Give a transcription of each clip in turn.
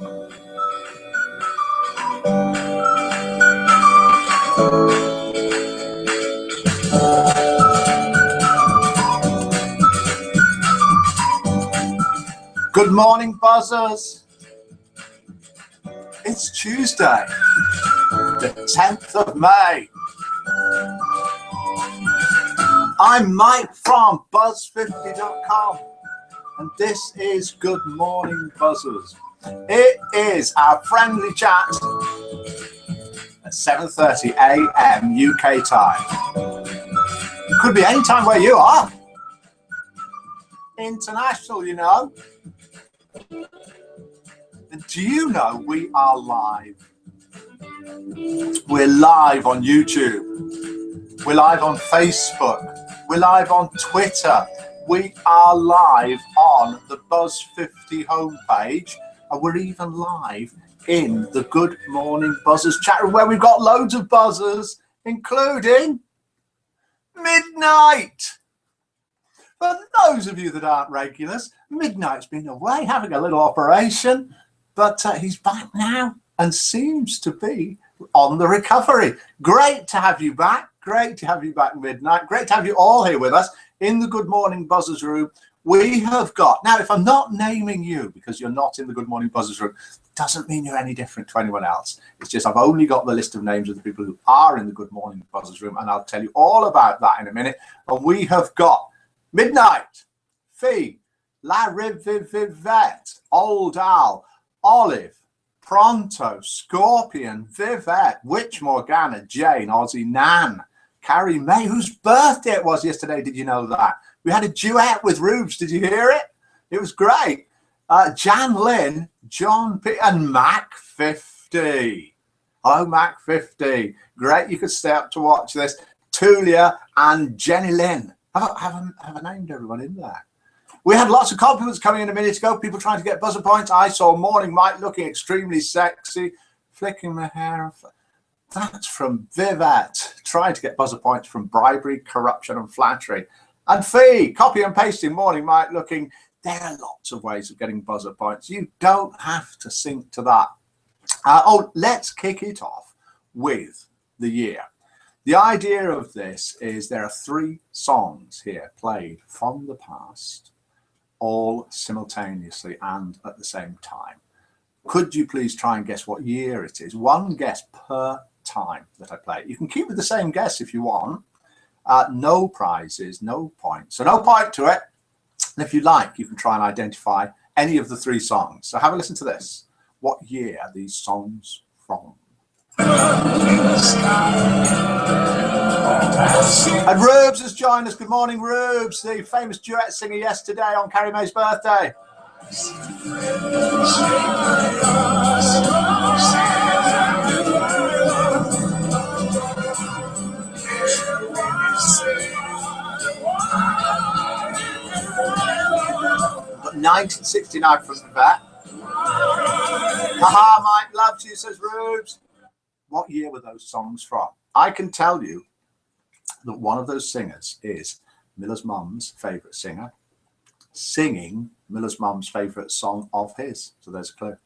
Good morning, buzzers. It's Tuesday, the 10th of May. I'm Mike from Buzz50.com, and this is Good Morning, Buzzers. It is our friendly chat at 7:30 a.m. UK time. Could be any time where you are. International, you know. And do you know we are live? We're live on YouTube. We're live on Facebook. We're live on Twitter. We are live on the Buzz50 homepage. And we're even live in the Good Morning Buzzers chat room, where we've got loads of buzzers, including Midnight. For those of you that aren't regulars, Midnight's been away having a little operation, but he's back now and seems to be on the recovery. Great to have you back. Great to have you back, Midnight. Great to have you all here with us in the Good Morning Buzzers room. We have got, now if I'm not naming you because you're not in the Good Morning Buzzers room, doesn't mean you're any different to anyone else. It's just I've only got the list of names of the people who are in the Good Morning Buzzers room, and I'll tell you all about that in a minute. And we have got Midnight, Fee, La Rivivivette, Old Al, Olive, Pronto, Scorpion, Vivette, Witch Morgana, Jane, Aussie Nan, Carrie May, whose birthday it was yesterday. Did you know that? We had a duet with Rubes. Did you hear it? It was great. Jan Lynn, John P, and Mac 50. Hello, Mac 50. Great, you could stay up to watch this. Tulia and Jenny Lynn. Have I named everyone in there? We had lots of compliments coming in a minute ago. People trying to get buzzer points. I saw Morning Mike looking extremely sexy, flicking my hair off. That's from Vivette, trying to get buzzer points from bribery, corruption, and flattery. And Fee, copy and pasting Morning Mike looking. There are lots of ways of getting buzzer points. You don't have to sync to that. Let's kick it off with the year. The idea of this is there are 3 songs here played from the past, all simultaneously and at the same time. Could you please try and guess what year it is? One guess per time that I play. You can keep with the same guess if you want. No prizes, no points. So no point to it. And if you like, you can try and identify any of the 3 songs. So have a listen to this. What year are these songs from? And Rubes has joined us. Good morning, Rubes, the famous duet singer yesterday on Carrie May's birthday. Got 1969 from the back. Haha, Mike loves you, says Rubes. What year were those songs from? I can tell you that one of those singers is Miller's mum's favourite singer, singing Miller's mum's favourite song of his. So there's a clue.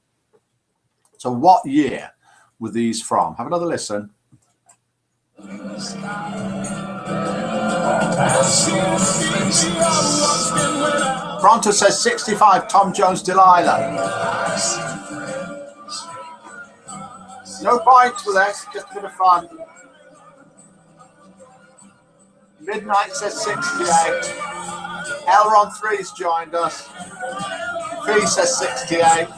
So what year were these from? Have another listen. Pronto says 65, Tom Jones, Delilah. No points for this, just a bit of fun. Midnight says 68. Elron 3's joined us. Fee says 68.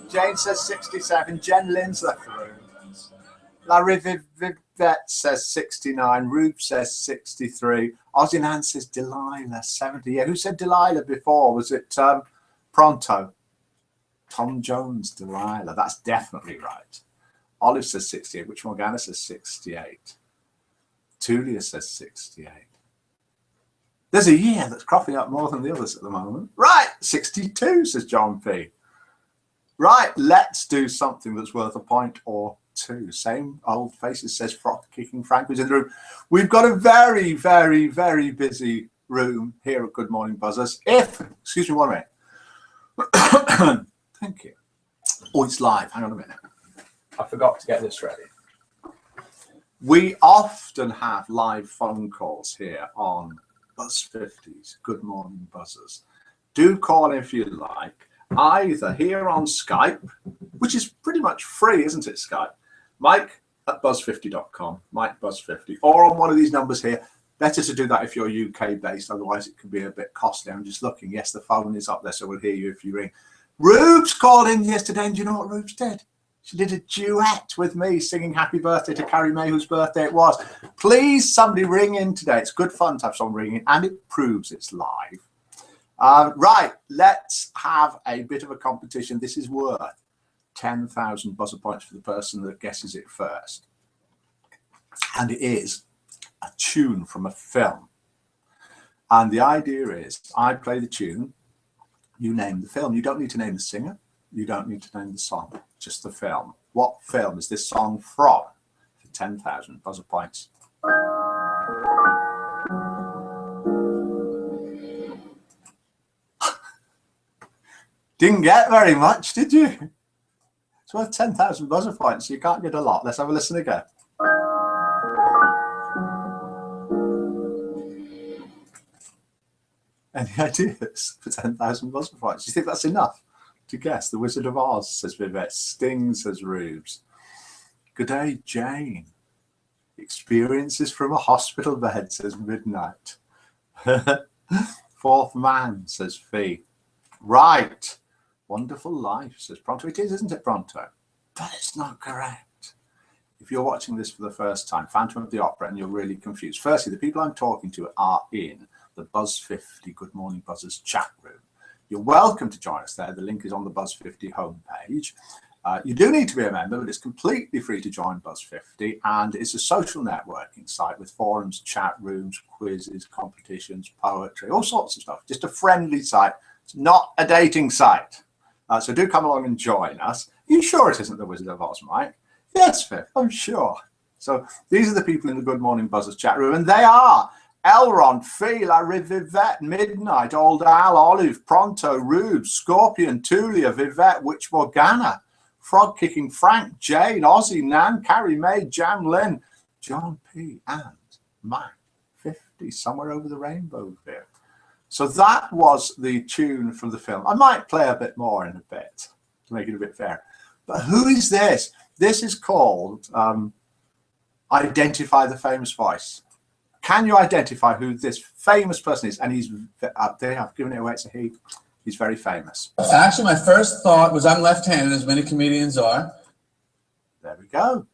Jane says 67. Jen Lynn's left the room. La Rivivivette says 69. Rube says 63. Aussie Nan says Delilah 70. Yeah, who said Delilah before? Was it Pronto? Tom Jones, Delilah. That's definitely right. Olive says 68. Witch Morgana says 68. Tulia says 68. There's a year that's cropping up more than the others at the moment. Right, 62, says John P. Right, let's do something that's worth a point or 2. Same old faces, says Frock Kicking Frank, who's in the room. We've got a very, very, very busy room here at Good Morning Buzzers. Excuse me 1 minute. Thank you. Oh, it's live. Hang on a minute. I forgot to get this ready. We often have live phone calls here on Buzz 50's Good Morning Buzzers. Do call if you like, either here on Skype, which is pretty much free, isn't it, Skype? Mike@buzz50.com, MikeBuzz50, or on one of these numbers here. Better to do that if you're UK based, otherwise it can be a bit costly. I'm just looking. Yes, the phone is up there, so we'll hear you if you ring. Rubes called in yesterday, and do you know what Rubes did? She did a duet with me singing happy birthday to Carrie May, whose birthday it was. Please, somebody ring in today. It's good fun to have someone ring in, and it proves it's live. Right, let's have a bit of a competition. This is worth 10,000 buzzer points for the person that guesses it first. And it is a tune from a film. And the idea is I play the tune, you name the film. You don't need to name the singer. You don't need to name the song, just the film. What film is this song from? For 10,000 buzzer points. Didn't get very much, did you? It's worth 10,000 buzzer points, so you can't get a lot. Let's have a listen again. Any ideas for 10,000 buzzer points? Do you think that's enough to guess? The Wizard of Oz, says Vivette. Sting, says Rubes. Good day, Jane. Experiences from a hospital bed, says Midnight. Fourth Man, says Fee. Right. Wonderful Life, says Pronto. It is, isn't it, Pronto? But it's not correct. If you're watching this for the first time, Phantom of the Opera, and you're really confused. Firstly, the people I'm talking to are in the Buzz 50 Good Morning Buzzers chat room. You're welcome to join us there. The link is on the Buzz 50 homepage. You do need to be a member, but it's completely free to join Buzz 50, and it's a social networking site with forums, chat rooms, quizzes, competitions, poetry, all sorts of stuff. Just a friendly site. It's not a dating site. So do come along and join us. Are you sure it isn't the Wizard of Oz, Mike? Yes, Viv, I'm sure. So these are the people in the Good Morning Buzzers chat room, and they are Elron, Fee, La Vivette, Midnight, Old Al, Olive, Pronto, Rube, Scorpion, Tulia, Vivette, Witch Morgana, Frog Kicking Frank, Jane, Ozzy, Nan, Carrie May, Jan Lynn, John P, and Mike 50, Somewhere Over the Rainbow here. So that was the tune from the film. I might play a bit more in a bit to make it a bit fair. But who is this? This is called Identify the Famous Voice. Can you identify who this famous person is? And he's, they have given it away, it's a he. He's very famous. Actually, my first thought was I'm left-handed, as many comedians are. There we go.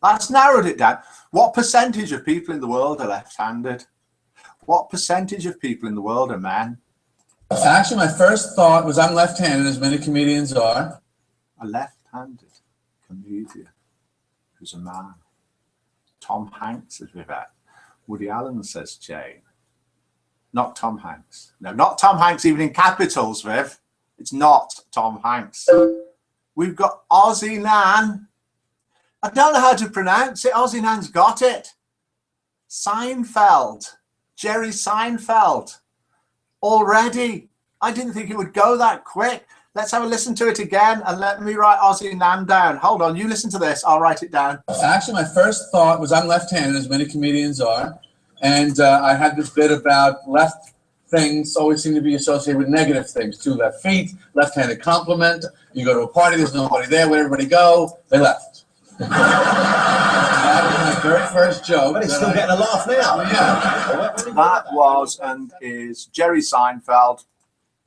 That's narrowed it down. What percentage of people in the world are left-handed? What percentage of people in the world are men? Actually, my first thought was I'm left-handed, as many comedians are. A left-handed comedian who's a man. Tom Hanks, says Vivette. Woody Allen, says Jane. Not Tom Hanks. No, not Tom Hanks, even in capitals, Viv. It's not Tom Hanks. We've got Ozzy Nan. I don't know how to pronounce it. Ozzy Nan's got it. Seinfeld. Jerry Seinfeld. Already. I didn't think it would go that quick. Let's have a listen to it again, and let me write Ozzy Nan down. Hold on, you listen to this. I'll write it down. Actually, my first thought was I'm left-handed, as many comedians are. And I had this bit about left things always seem to be associated with negative things. 2 left feet, left-handed compliment. You go to a party, there's nobody there. Where'd everybody go? They left. That was my very first joke. But he's still getting a laugh now. Yeah. That was and is Jerry Seinfeld.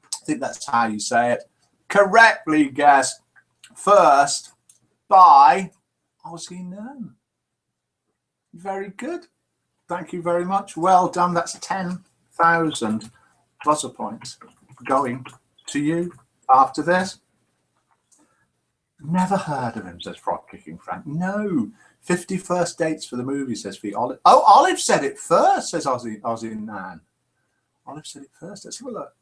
I think that's how you say it. Correctly guessed first by Ozzy Nan. Very good. Thank you very much. Well done. That's 10,000 buzzer points going to you after this. Never heard of him, says Frog Kicking Frank. No. 50 first dates for the movie, says Fee. Olive. Oh, Olive said it first, says Ozzy Nan. Olive said it first. Let's have a look.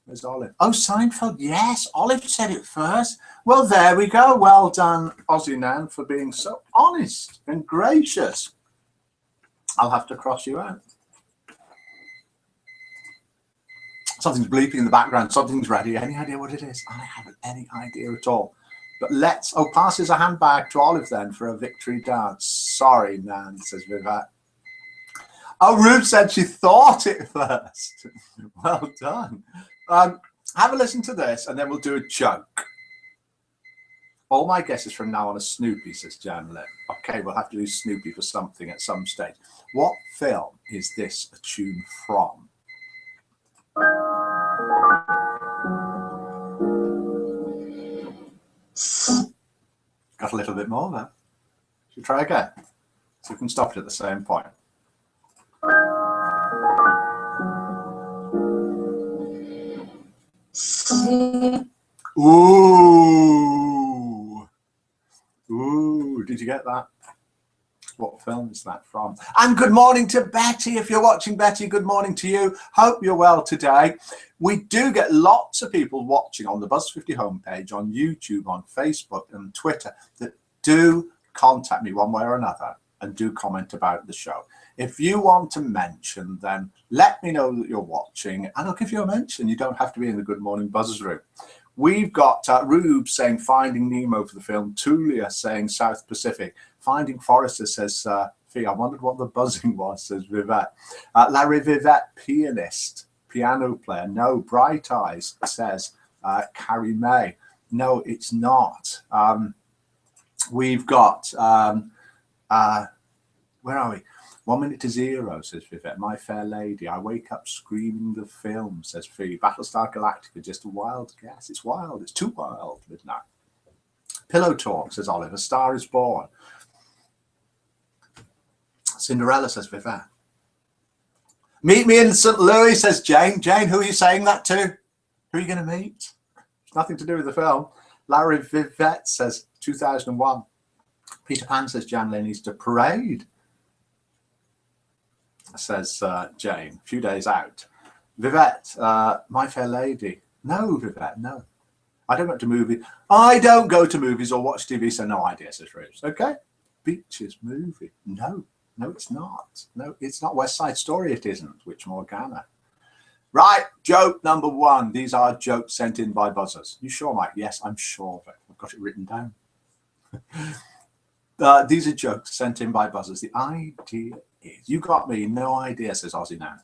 There's Olive. Oh, Seinfeld. Yes, Olive said it first. Well, there we go. Well done, Ozzy Nan, for being so honest and gracious. I'll have to cross you out. Something's bleeping in the background. Something's ready. Any idea what it is? I haven't any idea at all. But let's, oh, passes a handbag to Olive then for a victory dance. Sorry, Nan, says Vivette. Oh, Rube said she thought it first. Well done. Have a listen to this and then we'll do a joke. All my guesses from now on are Snoopy, says Jan Lip. Okay, we'll have to do Snoopy for something at some stage. What film is this a tune from? Got a little bit more there. Should we try again? So we can stop it at the same point. Ooh. Ooh, did you get that? What film is that from? And good morning to Betty. If you're watching, Betty, good morning to you. Hope you're well today. We do get lots of people watching on the Buzz 50 homepage, on YouTube, on Facebook and Twitter that do contact me one way or another and do comment about the show. If you want to mention them, let me know that you're watching and I'll give you a mention. You don't have to be in the Good Morning Buzzers room. We've got Rube saying Finding Nemo for the film. Tulia saying South Pacific. Finding Forrester says, Fee, I wondered what the buzzing was, says Vivette. Larry Vivette, pianist, piano player. No, Bright Eyes says Carrie May. No, it's not. We've got, where are we? 1 minute to 0, says Vivette. My Fair Lady. I wake up screaming the film, says Fee. Battlestar Galactica, just a wild guess. It's wild. It's too wild. Midnight. Pillow Talk, says Oliver. Star is Born. Cinderella, says Vivette. Meet me in St. Louis, says Jane. Jane, who are you saying that to? Who are you going to meet? It's nothing to do with the film. Larry Vivette says 2001. Peter Pan says Jan Lynn Easter Parade. Says Jane, a few days out. Vivette, My Fair Lady. No, Vivette, no. I don't go to movies. I don't go to movies or watch TV, so no idea, says Rose. Okay. Beaches movie. No, it's not. No, it's not West Side Story, it isn't. Which Morgana. Right, joke number 1. These are jokes sent in by buzzers. You sure, Mike? Yes, I'm sure of it. I've got it written down. These are jokes sent in by buzzers. The idea is, you got me, no idea, says Ozzy now.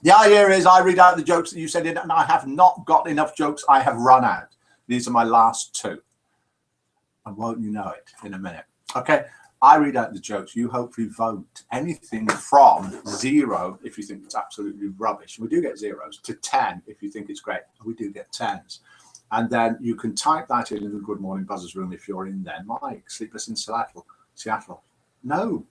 The idea is I read out the jokes that you sent in and I have not got enough jokes. I have run out. These are my last 2. And won't you know it in a minute? Okay, I read out the jokes. You hopefully vote anything from 0 if you think it's absolutely rubbish. We do get 0s to 10 if you think it's great. We do get 10s. And then you can type that in the Good Morning Buzzers room if you're in there. Mike, Sleepless in Seattle. No.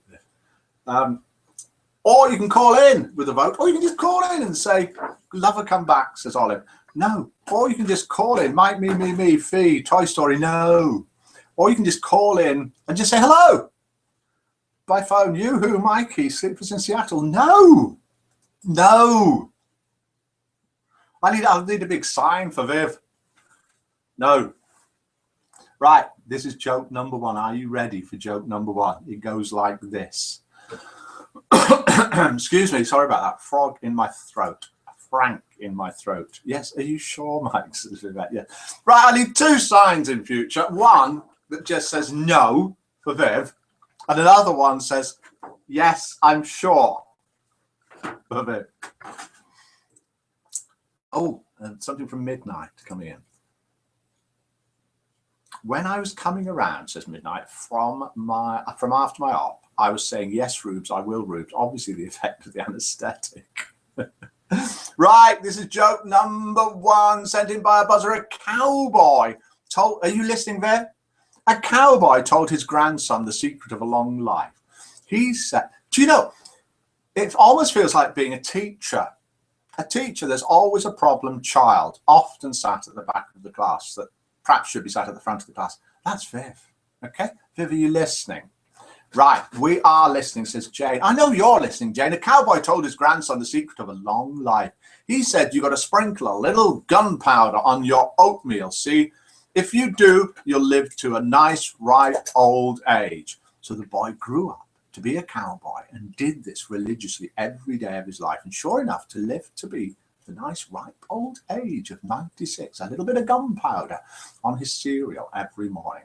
Or you can call in with a vote, or you can just call in and say, Lover Come Back, says Olive. No. Or you can just call in, Mike, me, Fee, Toy Story, no. Or you can just call in and just say hello. By phone, you who, Mikey, Sleepless in Seattle, no. I'll need a big sign for Viv. No. Right, this is joke number 1. Are you ready for joke number 1? It goes like this. Excuse me, sorry about that. Frog in my throat. Frank in my throat. Yes, are you sure, Mike? Yeah. Right, I need 2 signs in future. One that just says no for Viv, and another one says, yes, I'm sure for Viv. Oh, and something from Midnight coming in. When I was coming around, says Midnight, from after my op, I was saying, yes, Rubes, I will, Rubes. Obviously, the effect of the anaesthetic. Right, this is joke number 1, sent in by a buzzer. A cowboy told, are you listening there? A cowboy told his grandson the secret of a long life. He said, do you know, it almost feels like being a teacher. A teacher, there's always a problem child, often sat at the back of the class, that perhaps should be sat at the front of the class. That's Viv. Okay? Viv, are you listening? Right, we are listening, says Jane. I know you're listening, Jane. A cowboy told his grandson the secret of a long life. He said you got to sprinkle a little gunpowder on your oatmeal. See, if you do, you'll live to a nice, ripe old age. So the boy grew up to be a cowboy and did this religiously every day of his life. And sure enough, to live to be the nice ripe old age of 96, a little bit of gunpowder on his cereal every morning.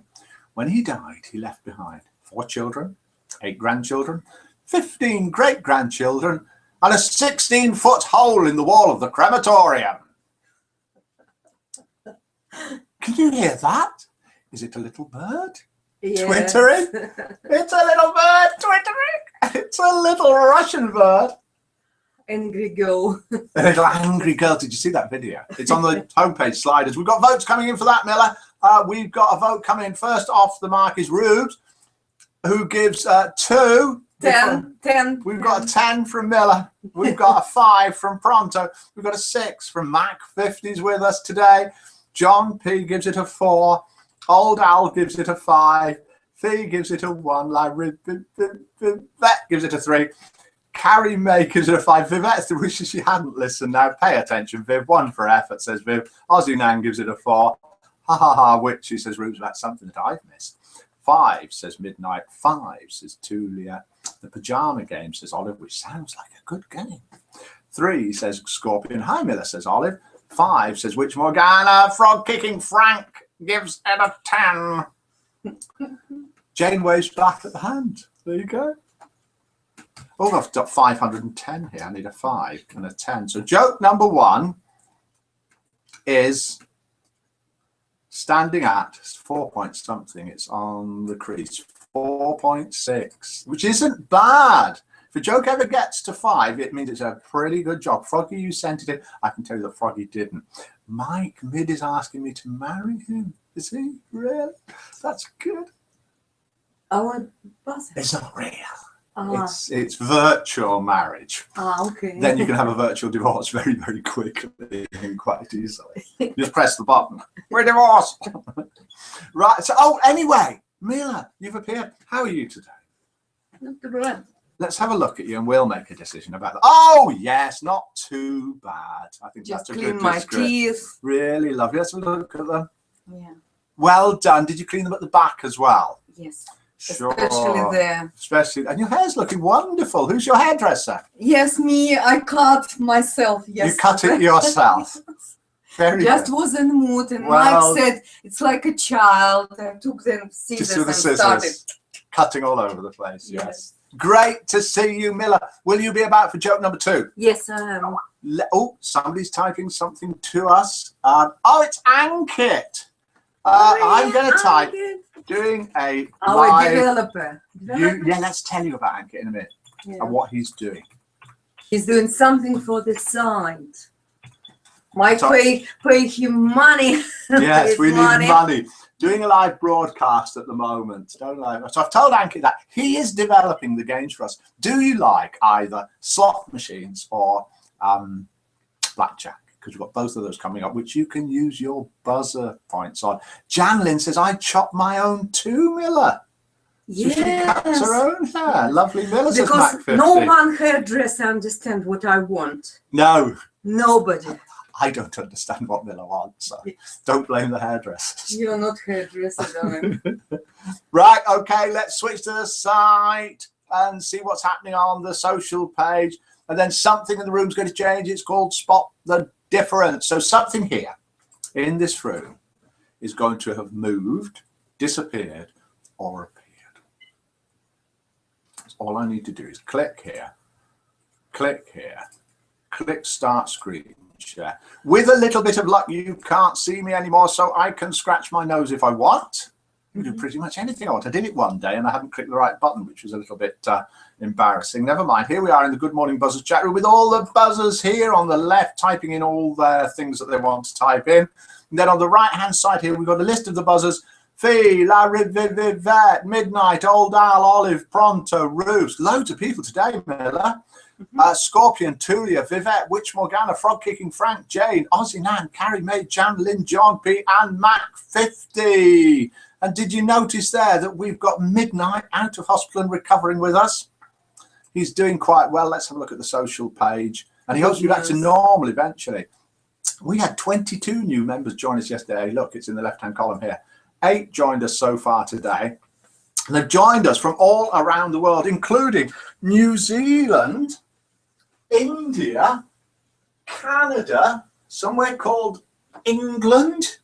When he died, he left behind 4 children, 8 grandchildren, 15 great-grandchildren, and a 16-foot hole in the wall of the crematorium. Can you hear that? Is it a little bird? Yes. Twittering? It's a little bird twittering. It's a little Russian bird. Angry girl. A little angry girl. Did you see that video? It's on the homepage sliders. We've got votes coming in for that, Miller. We've got a vote coming in. First off the mark is Rubes, who gives 2. 10. We've got a 10 from Miller. We've got a 5 from Pronto. We've got a 6 from Mac. 50's with us today. John P gives it a 4. Old Al gives it a 5. Fee gives it a 1. Larry Vet gives it a 3. Carrie May gives it a 5. Vivette wishes she hadn't listened. Now pay attention, Viv. 1 for effort, says Viv. Ozzy Nan gives it a 4. Ha ha ha, Witchy says Rubes, that's something that I've missed. 5 says Midnight. 5 says Tulia. The Pajama Game says Olive, which sounds like a good game. 3 says Scorpion. Hi Miller, says Olive. 5 says Witch Morgana. Frog Kicking Frank gives it a 10. Jane waves back at the hand. There you go. Oh, I've got 510 here. I need a 5 and a 10. So joke number 1 is standing at 4 point something. It's on the crease. 4.6, which isn't bad. If a joke ever gets to 5, it means it's a pretty good job. Froggy, you sent it in. I can tell you that Froggy didn't. Mike Mid is asking me to marry him. Is he? Really? That's good. Our boss. It's not real. It's virtual marriage. Okay. Then you can have a virtual divorce very, very quickly and quite easily. Just press the button. We're divorced. Right. So, anyway, Mila, you've appeared. How are you today? Not too bad. Let's have a look at you and we'll make a decision about that. Oh, yes, not too bad. I think Just that's a clean good my description. teeth. Really lovely. Let's have a look at them. Yeah. Well done. Did you clean them at the back as well? Yes. Sure. Especially there. Especially, and your hair's looking wonderful. Who's your hairdresser? Yes, me. I cut myself yesterday. You cut it yourself. Very Just good. was in the mood, and Well, Mike said it's like a child. I took the scissors Just with the and scissors, started. cutting all over the place. Yes. Yes. Great to see you, Miller. Will you be about for joke number 2? Yes, I am. Oh, somebody's typing something to us. Oh, it's Ankit. I'm going to type doing a Our live. developer. Yeah, let's tell you about Ankit in a minute Yeah. and what he's doing. He's doing something for the site. Mike So- pay him money. Yes, His we need money. Doing a live broadcast at the moment. Don't lie. So I've told Ankit that he is developing the games for us. Do you like either slot machines or blackjack? Because we've got both of those coming up, which you can use your buzzer points on. Janlyn says, I chop my own too, Miller. So she cuts her own hair. Lovely Miller, says Because Mac 50. no one hairdresser understands what I want. No, Nobody. I don't understand what Miller wants, so don't blame the hairdressers. You're not hairdresser, darling. Right, okay, let's switch to the site and see what's happening on the social page. And then something in the room's going to change. It's called Spot the Difference. So something here in this room is going to have moved, disappeared, or appeared. So all I need to do is click here, click Start Screen Share. With a little bit of luck, you can't see me anymore, so I can scratch my nose if I want. You can do pretty much anything I want. I did it one day and I hadn't clicked the right button, which was a little bit embarrassing. Never mind. Here we are in the Good Morning Buzzers chat room with all the buzzers here on the left, typing in all their things that they want to type in. And then on the right-hand side here, we've got a list of the buzzers. Fee, Larry, Vivette, Midnight, Old Al, Olive, Pronto, Rubes. Loads of people today, Miller. Scorpion, Tulia, Vivette, Witch Morgana, Frog Kicking Frank, Jane, Ozzy Nan, Carrie May, Jan Lynn, John P, and Mac 50. And did you notice there that we've got Midnight out of hospital and recovering with us? He's doing quite well. Let's have a look at the social page. And he hopes to be back to normal eventually. We had 22 new members join us yesterday. Look, it's in the left-hand column here. 8 joined us so far today. And they've joined us from all around the world, including New Zealand, India, Canada, somewhere called England,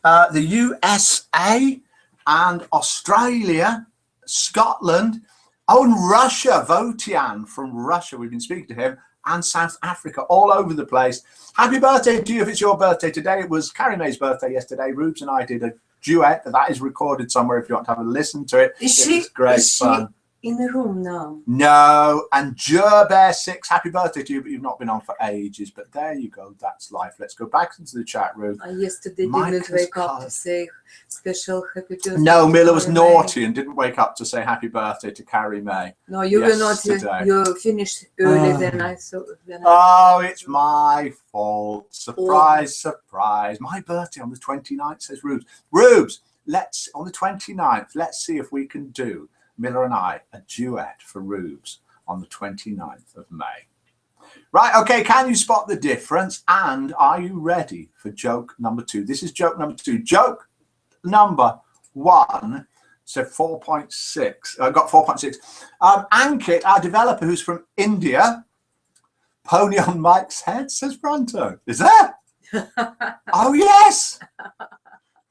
the USA, and Australia, Scotland. Oh, and Russia, Votian from Russia, we've been speaking to him, and South Africa, all over the place. Happy birthday to you if it's your birthday today. It was Carrie May's birthday yesterday. Rubes and I did a duet that is recorded somewhere if you want to have a listen to it. It was great fun. In the room now? No, and Jerbear6, happy birthday to you, but you've not been on for ages. But there you go, that's life. Let's go back into the chat room. I yesterday Mike didn't has wake up called. to say special happy birthday. No, Miller was to naughty and didn't wake up to say happy birthday to Carrie May. No, you were not. Yesterday. You finished earlier than I thought. Oh, it's my fault. Surprise, surprise. My birthday on the 29th, says Rubes. Rubes, let's, on the 29th, let's see if we can do, Miller and I, a duet for Rubes on the 29th of May. Right, okay, can you spot the difference? And are you ready for joke number 2? This is joke number 2. Joke number 1 said 4.6. I got 4.6. Ankit, our developer who's from India, pony on Mike's head, says Bronto. Is there? Oh, yes.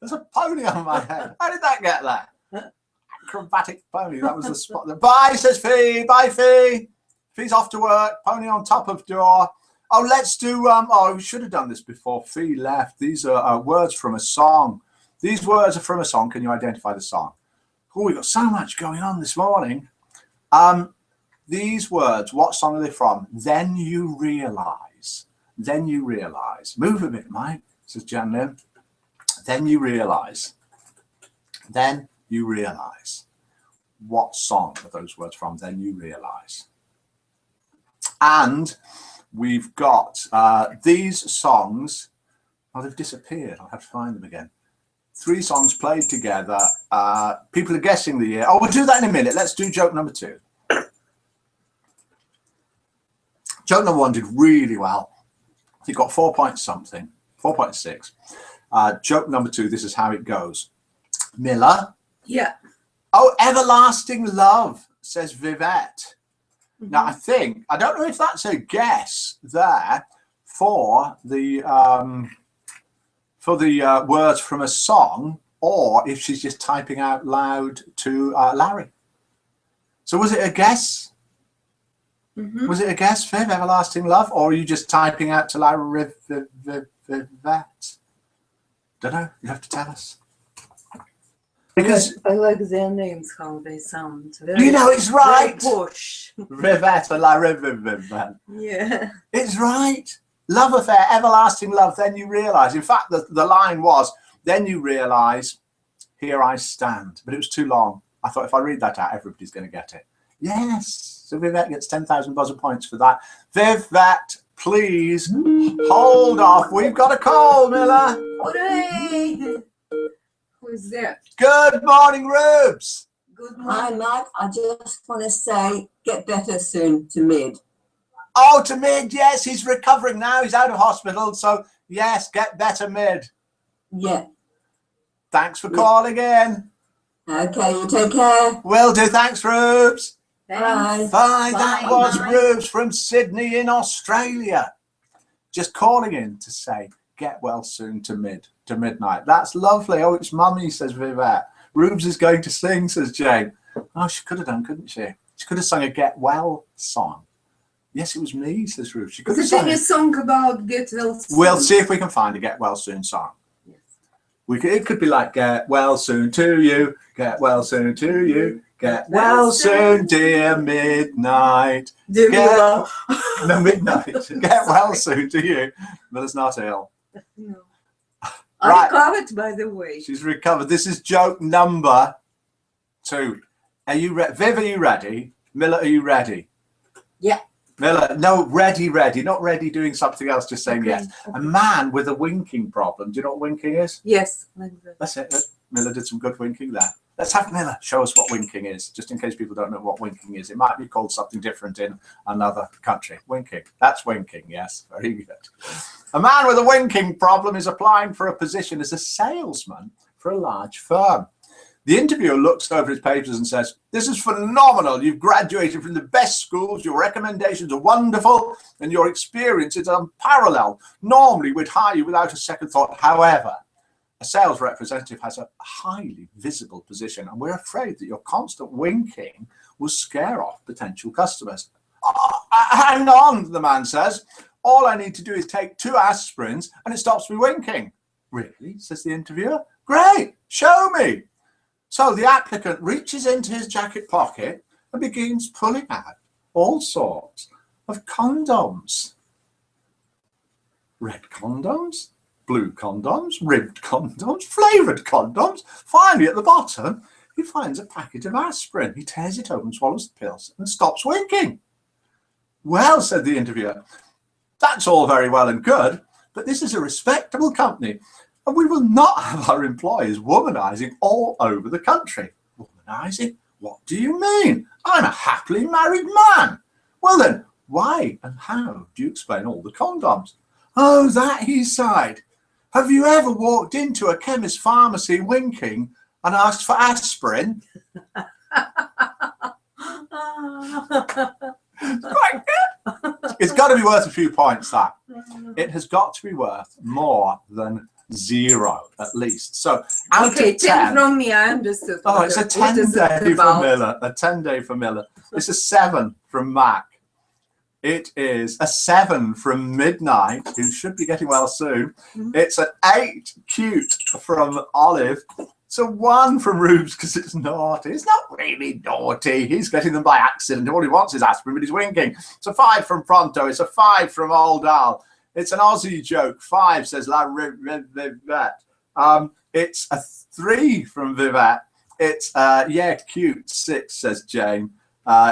There's a pony on my head. How did that get there? Acrobatic pony. That was the spot. Bye, says Fee. Bye, Fee. Fee's off to work. Pony on top of door. Oh, let's do. Oh, we should have done this before Fee left. These are words from a song. These words are from a song. Can you identify the song? Oh, we've got so much going on this morning. These words, what song are they from? Then You Realize. Then You Realize. Move a bit, Mike, says Jan Lynn. Then You Realize. Then You Realize. What song are those words from? Then You Realize. And we've got these songs. Oh, they've disappeared. I'll have to find them again. 3 songs played together. People are guessing the year. Oh, we'll do that in a minute. Let's do joke number 2. Joke number 1 did really well. He got 4 point something, 4.6. Joke number 2, this is how it goes. Miller. Yeah. Oh, everlasting love, says Vivette. Now, I don't know if that's a guess there for the words from a song, or if she's just typing out loud to Larry. So was it a guess? Was it a guess, Viv, everlasting love, or are you just typing out to Larry Vivette? Don't know. You have to tell us. Because I like their names, how they sound. you know it's right. Very posh. Rivette or Larry Vivette. Yeah. It's right. Love affair, everlasting love, then you realise. In fact, the line was, then you realise, here I stand. But it was too long. I thought if I read that out, everybody's going to get it. Yes. So Vivette gets 10,000 buzzer points for that. Vivette, please hold off. We've got a call, Miller. Hooray! Who is there? Good morning, Rubes. Good Hi, morning. Mike. I just want to say, get better soon to Mid. Oh, to Mid, yes, he's recovering now. He's out of hospital. So, yes, get better, Mid. Yeah. Thanks for calling in. Okay, you take care. Will do. Thanks, Rubes. Bye. Bye. That Bye. was Bye. Rubes from Sydney in Australia. Just calling in to say, get well soon to midnight. That's lovely. Oh, it's mummy, says Vivette. Rubes is going to sing, says Jane. Oh, she could have done, couldn't she? She could have sung a get well song. Yes, it was me, says Rubes. She could have Is it sung any it. song about get well soon? We'll see if we can find a get well soon song. Yes. It could be like get well soon to you, get well soon to you, get well soon, dear midnight. Do Get- well. No, midnight. Get well soon to you. Miller's not ill. No. Right. I recovered, by the way. She's recovered. This is joke number 2. Are you ready? Viv, are you ready? Miller, are you ready? Yeah. Miller, no, ready, not ready doing something else, just saying Okay, yes. okay. A man with a winking problem. Do you know what winking is? Yes, like that. That's it. Miller did some good winking there. Let's have Miller show us what winking is, just in case people don't know what winking is. It might be called something different in another country. Winking. That's winking, yes. Very good. A man with a winking problem is applying for a position as a salesman for a large firm. The interviewer looks over his papers and says, "This is phenomenal. You've graduated from the best schools. Your recommendations are wonderful and your experience is unparalleled. Normally, we'd hire you without a second thought. However, a sales representative has a highly visible position and we're afraid that your constant winking will scare off potential customers." Hang on, the man says. "All I need to do is take 2 aspirins and it stops me winking." "Really?" says the interviewer. "Great, show me." So the applicant reaches into his jacket pocket and begins pulling out all sorts of condoms. Red condoms, blue condoms, ribbed condoms, flavoured condoms. Finally, at the bottom, he finds a packet of aspirin. He tears it open, swallows the pills and stops winking. "Well," said the interviewer, "that's all very well and good, but this is a respectable company and we will not have our employees womanizing all over the country." "Womanizing? What do you mean? I'm a happily married man." "Well then, why and how do you explain all the condoms?" "Oh, that," he sighed. "Have you ever walked into a chemist pharmacy winking and asked for aspirin?" It's got to be worth a few points, that. It has got to be worth more than 0 at least. So out Okay, of 10 10, from me, I understood. oh, it's a What 10 is it day for about? Miller. A 10 day for Miller. It's a 7 from Mac. It is a 7 from Midnight, who should be getting well soon. It's an 8 cute from Olive. It's a 1 from Rubes because it's naughty. It's not really naughty. He's getting them by accident. All he wants is aspirin, but he's winking. It's a 5 from Pronto. It's a 5 from Old Al. It's an Aussie joke. 5, says La Vivette. It's a 3 from Vivette. It's yeah, cute. 6, says Jane.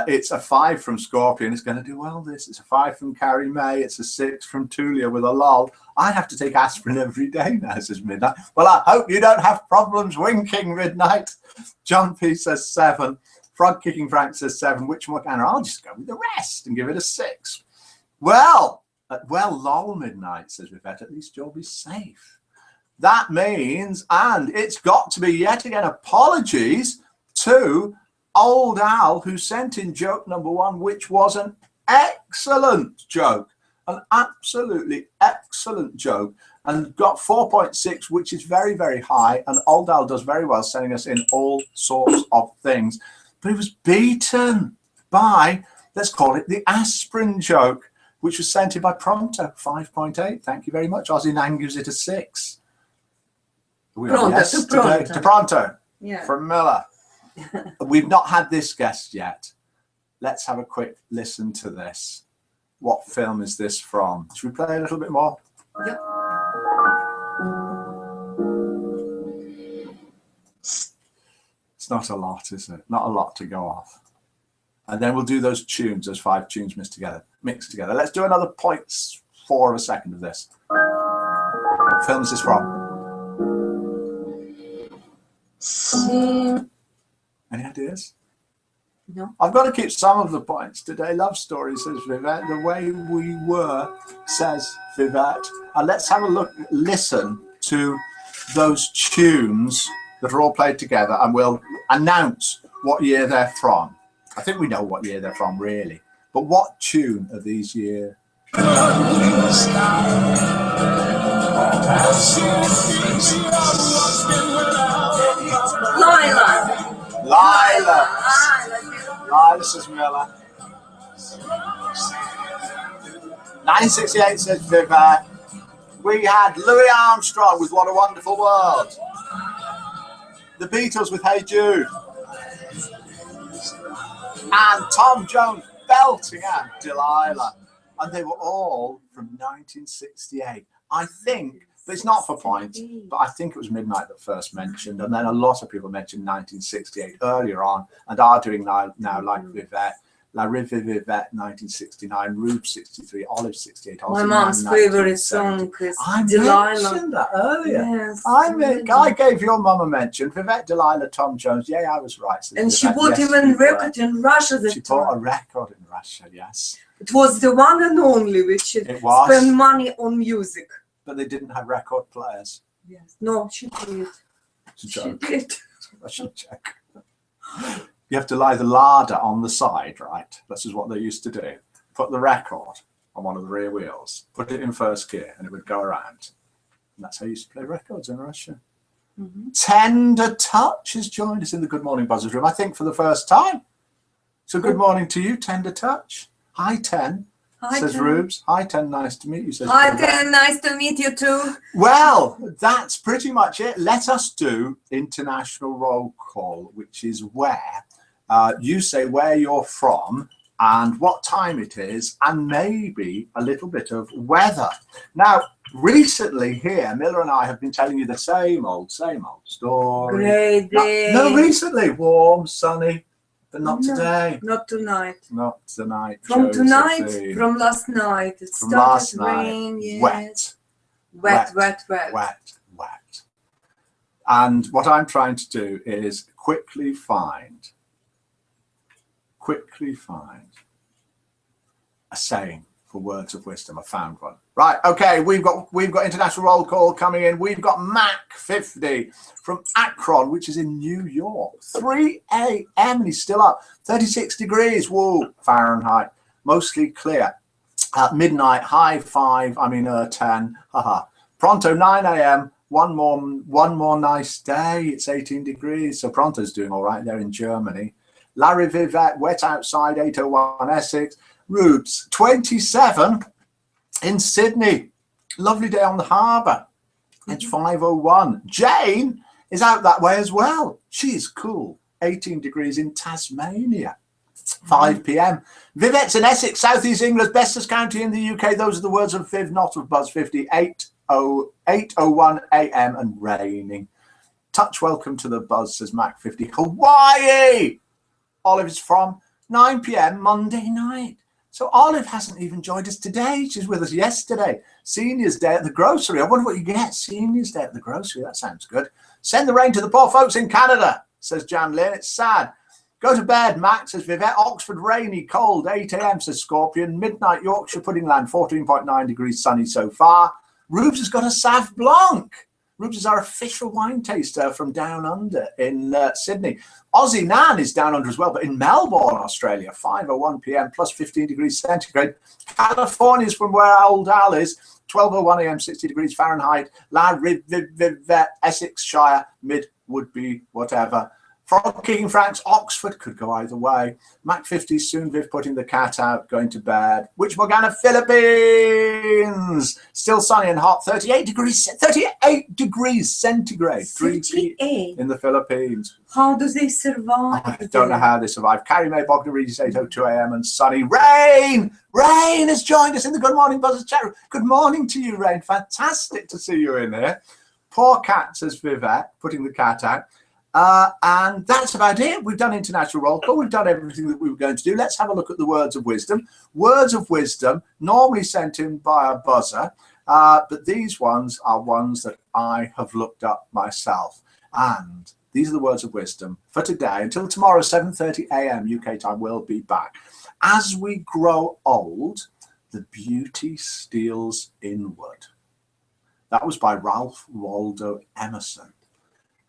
It's a 5 from Scorpion. It's going to do well, this. It's a 5 from Carrie May. It's a 6 from Tulia with a lol. "I have to take aspirin every day now," says Midnight. "Well, I hope you don't have problems winking, Midnight." John P says 7. Frog Kicking Frank says 7. Which one can I'll just go with the rest and give it a 6. Well, lol, Midnight, says Vivette. "At least you'll be safe." That means, and it's got to be yet again apologies to Old Al, who sent in joke number 1, which was an excellent joke, an absolutely excellent joke, and got 4.6, which is very, very high. And Old Al does very well, sending us in all sorts of things. But he was beaten by, let's call it the aspirin joke, which was sent in by Pronto, 5.8. Thank you very much. Ozzy Nang gives it a 6. To Pronto. Yeah. From Miller. We've not had this guest yet. Let's have a quick listen to this. What film is this from? Should we play a little bit more? Yep. It's not a lot, is it? Not a lot to go off. And then we'll do those tunes, those 5 tunes mixed together. Let's do another 0.4 of a second of this. What film is this from? Any ideas? No. I've got to keep some of the points today. Love Story, says Vivette. The Way We Were, says Vivette. And let's have a listen to those tunes that are all played together, and we'll announce what year they're from. I think we know what year they're from, really. But what tune are these years? Lila, says Miller. 1968, says Vivette. We had Louis Armstrong with What a Wonderful World. The Beatles with Hey Jude. And Tom Jones belting out Delilah. And they were all from 1968. I think, but it's not for points, but I think it was Midnight that first mentioned. And then a lot of people mentioned 1968 earlier on and are doing now like Vivette. La Rive Vivette 1969, Rube 63, Olive 68. My mom's favorite song is Delilah. I mentioned that earlier. Yes, I gave your mum a mention. Vivette, Delilah, Tom Jones. Yeah, I was right. And she Vivette, bought yes, even you were. record in Russia that She bought a record in Russia, yes. It was the one and only which It was. spent money on music. But they didn't have record players. Yes. No, she did. It's a She joke. did. I should check. You have to lie the larder on the side, right? This is what they used to do. Put the record on one of the rear wheels, put it in first gear, and it would go around. And that's how you used to play records in Russia. Tender Touch has joined us in the Good Morning Buzzers room, I think for the first time. So good morning to you, Tender Touch. Hi, Ten. Hi, Says Ten. Rubes. Hi, Ten. Nice to meet you. Says Hi, Vivek. Ten. Nice to meet you too. Well, that's pretty much it. Let us do international roll call, which is where you say where you're from and what time it is, and maybe a little bit of weather. Now, recently here, Miller and I have been telling you the same old story. Great day. No, recently, warm, sunny, but not No. today. Not tonight. Not tonight. From tonight, Josephine. from last night. It From started last night, rain. Yes. wet. Wet. And what I'm trying to do is quickly find a saying for words of wisdom. I found one. Right, okay, we've got international roll call coming in. We've got Mac 50 from Akron, which is in New York. 3 a.m. and he's still up. 36 degrees, whoa, Fahrenheit. Mostly clear. At midnight, high 5, 10. Haha. Pronto, 9 a.m. One more nice day. It's 18 degrees. So Pronto's doing all right there in Germany. Larry Vivette, wet outside, 801 Essex. Rubes, 27 in Sydney. Lovely day on the harbour. It's 501. Jane is out that way as well. She's cool. 18 degrees in Tasmania. 5 p.m. Vivette's in Essex, South East England's bestest county in the UK. Those are the words of Viv, not of Buzz 50. 8:01 a.m. and raining. Touch, welcome to the Buzz, says Mac 50. Hawaii! Olive is from 9 p.m. Monday night. So Olive hasn't even joined us today. She's with us yesterday. Seniors Day at the grocery. I wonder what you get. Seniors Day at the grocery. That sounds good. Send the rain to the poor folks in Canada, says Jan Lynn. It's sad. Go to bed, Max, says Vivette. Oxford, rainy, cold, 8 a.m., says Scorpion. Midnight, Yorkshire, Pudding Land, 14.9 degrees, sunny so far. Rubes has got a Sauv Blanc. Rubes is our official wine taster from down under in Sydney. Aussie Nan is down under as well, but in Melbourne, Australia, 5:01 p.m. plus 15 degrees centigrade. California is from where old Al is, 12:01 a.m., 60 degrees Fahrenheit. La Vivette, Essex Shire, mid would be whatever. Frog Kicking Franks, Oxford, could go either way. Mac 50, soon Viv putting the cat out, going to bed. Witch Morgana, Philippines, still sunny and hot, 38 degrees centigrade, 3 feet 38. in the Philippines. How do they survive? I don't know how they survive. Carrie May Bogdaridis, 8:02 a.m. and sunny. Rain has joined us in the Good Morning Buzzers chat room. Good morning to you, Rain. Fantastic to see you in here. Poor cat, says Vivette, putting the cat out. And that's about it. We've done international roll call. We've done everything that we were going to do. Let's have a look at the words of wisdom. Words of wisdom normally sent in by a buzzer, but these ones are ones that I have looked up myself. And these are the words of wisdom for today. Until tomorrow, 7:30 a.m. UK time, we'll be back. As we grow old, the beauty steals inward. That was by Ralph Waldo Emerson.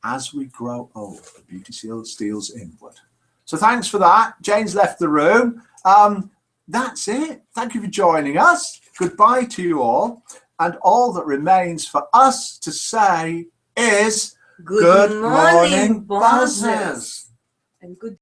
As we grow old, the beauty steals inward. So thanks for that. Jane's left the room. That's it. Thank you for joining us. Goodbye to you all. And all that remains for us to say is Good morning, Buzzers. And good